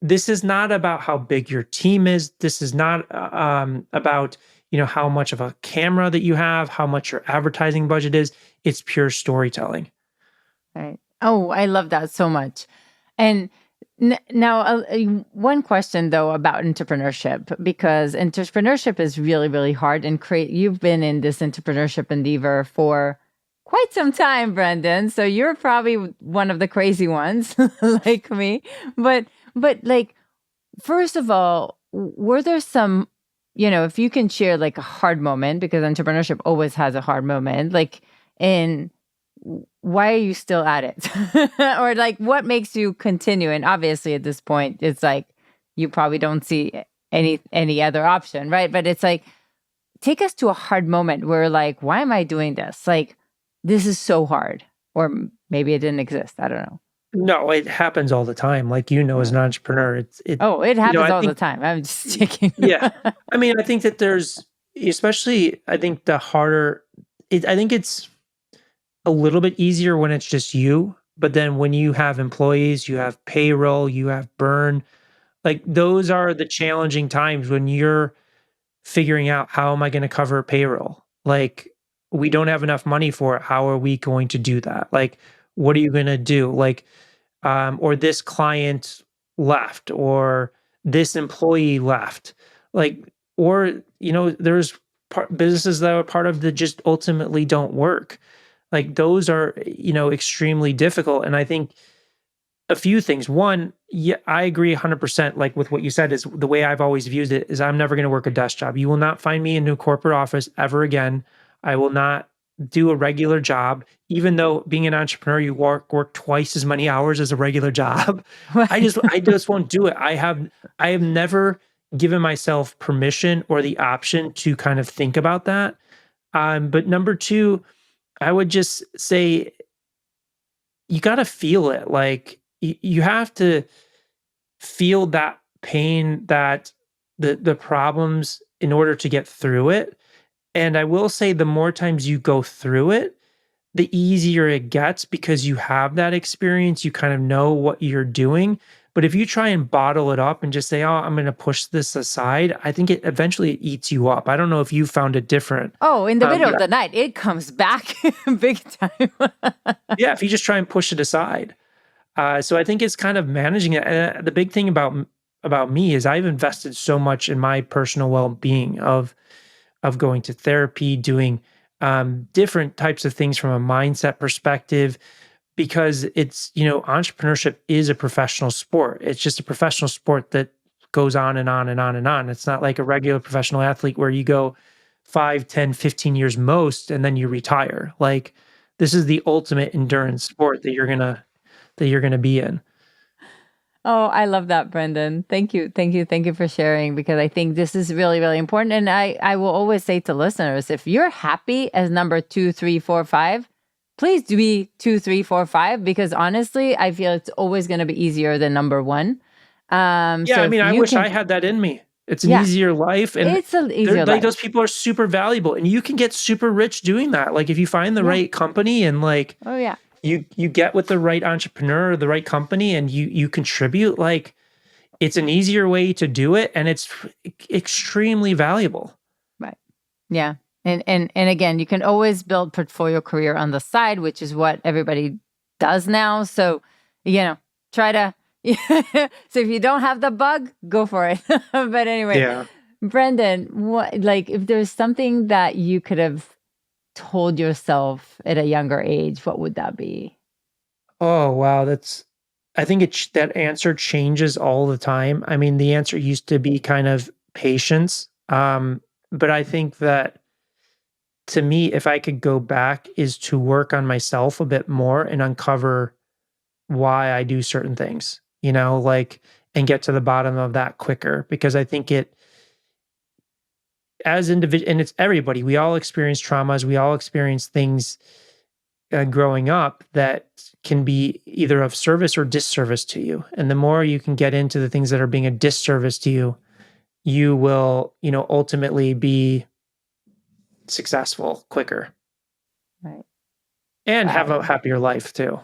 this is not about how big your team is. This is not about how much of a camera that you have, how much your advertising budget is. It's pure storytelling. Right. Oh, I love that so much. And now, one question though about entrepreneurship, because entrepreneurship is really, really hard. And you've been in this entrepreneurship endeavor for quite some time, Brendan. So you're probably one of the crazy ones, like me. But like, first of all, were there some, if you can share like a hard moment, because entrepreneurship always has a hard moment, like in why are you still at it? Or like what makes you continue? And obviously at this point, it's like you probably don't see any other option, right? But it's like, take us to a hard moment where like, why am I doing this? Like, this is so hard. Or maybe it didn't exist. I don't know. No, it happens all the time. Like, as an entrepreneur, Oh, it happens I all the think, time. I'm just checking. yeah. I mean, I think that I think the harder, I think it's a little bit easier when it's just you. But then when you have employees, you have payroll, you have burn, like those are the challenging times when you're figuring out, how am I going to cover payroll? Like, we don't have enough money for it. How are we going to do that? Like, what are you going to do? Like, or this client left, or this employee left, like, or there's businesses that are part of that just ultimately don't work. Like those are extremely difficult. And I think a few things. One, yeah, I agree 100%. Like with what you said, is the way I've always viewed it is I'm never going to work a desk job. You will not find me in a corporate office ever again. I will not do a regular job, even though being an entrepreneur, you work twice as many hours as a regular job. Right. I just won't do it. I have never given myself permission or the option to kind of think about that. But number two, I would just say you got to feel it. Like you have to feel that pain, that the problems, in order to get through it. And I will say the more times you go through it, the easier it gets, because you have that experience, you kind of know what you're doing. But if you try and bottle it up and just say, "Oh, I'm going to push this aside," I think it eventually eats you up. I don't know if you found it different. Oh, in the middle But of the night, it comes back big time. yeah, if you just try and push it aside. So I think it's kind of managing it. And the big thing about me is I've invested so much in my personal well-being of going to therapy, doing different types of things from a mindset perspective, because it's entrepreneurship is a professional sport. It's just a professional sport that goes on and on and on and on. It's not like a regular professional athlete where you go 5, 10, 15 years most and then you retire. Like this is the ultimate endurance sport that you're gonna be in. Oh, I love that, Brendan. Thank you. Thank you. Thank you for sharing, because I think this is really, really important. And I will always say to listeners, if you're happy as number 2, 3, 4, 5, please do be 2, 3, 4, 5, because honestly, I feel it's always going to be easier than number 1. Yeah, So I if mean, I you wish can, I had that in me. It's an yeah, easier life, and it's an they're easier like life. those people are super valuable, and you can get super rich doing that. Like if you find the Yeah. right company, and like Oh, yeah. you get with the right entrepreneur or the right company, and you contribute, like it's an easier way to do it, and it's extremely valuable. Right. Yeah. And again, you can always build portfolio career on the side, which is what everybody does now. So, try to so if you don't have the bug, go for it. But anyway, Yeah. Brendan, what, like, if there's something that you could have told yourself at a younger age, what would that be? Oh, wow, I think that answer changes all the time. I mean, the answer used to be kind of patience, but I think that to me, if I could go back, is to work on myself a bit more and uncover why I do certain things, like, and get to the bottom of that quicker. Because I think as individual, and it's everybody, we all experience traumas, we all experience things growing up that can be either of service or disservice to you. And the more you can get into the things that are being a disservice to you, you will, ultimately be successful quicker Right. and have Wow. a happier life too.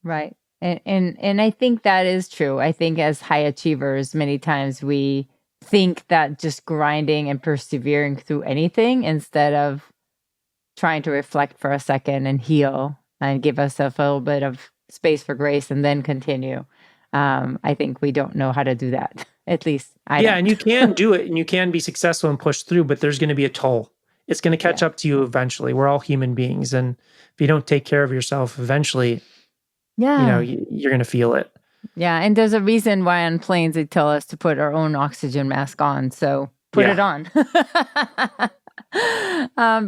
Right. And I think that is true. I think as high achievers, many times we think that just grinding and persevering through anything instead of trying to reflect for a second and heal and give ourselves a little bit of space for grace and then continue. I think we don't know how to do that. At least I Yeah, and you don't. can do it and you can be successful and push through, but there's going to be a toll. It's going to catch Yeah. up to you eventually. We're all human beings. And if you don't take care of yourself, eventually, Yeah. you're going to feel it. Yeah. And there's a reason why on planes they tell us to put our own oxygen mask on. So put it Yeah. on.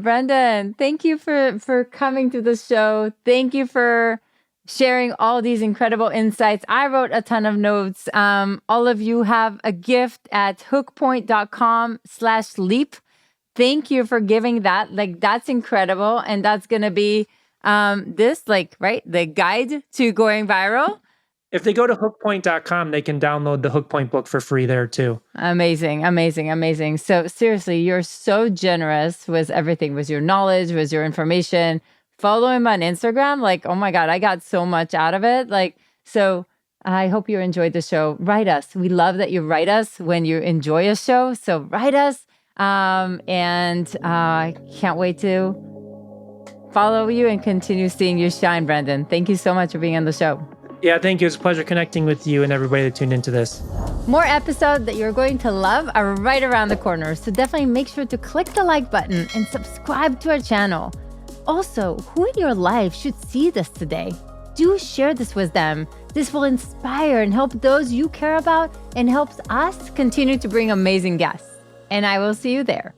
Brendan, thank you for coming to the show. Thank you for sharing all these incredible insights. I wrote a ton of notes. All of you have a gift at hookpoint.com/leap. Thank you for giving that. Like, that's incredible. And that's going to be the guide to going viral. If they go to hookpoint.com, they can download the Hookpoint book for free there too. Amazing, amazing, amazing. So seriously, you're so generous with everything, with your knowledge, with your information. Follow him on Instagram. Like, oh my God, I got so much out of it. Like, so I hope you enjoyed the show. Write us. We love that you write us when you enjoy a show. So write us. And I can't wait to follow you and continue seeing you shine, Brendan. Thank you so much for being on the show. Yeah, thank you. It's a pleasure connecting with you and everybody that tuned into this. More episodes that you're going to love are right around the corner, so definitely make sure to click the like button and subscribe to our channel. Also, who in your life should see this today? Do share this with them. This will inspire and help those you care about and helps us continue to bring amazing guests. And I will see you there.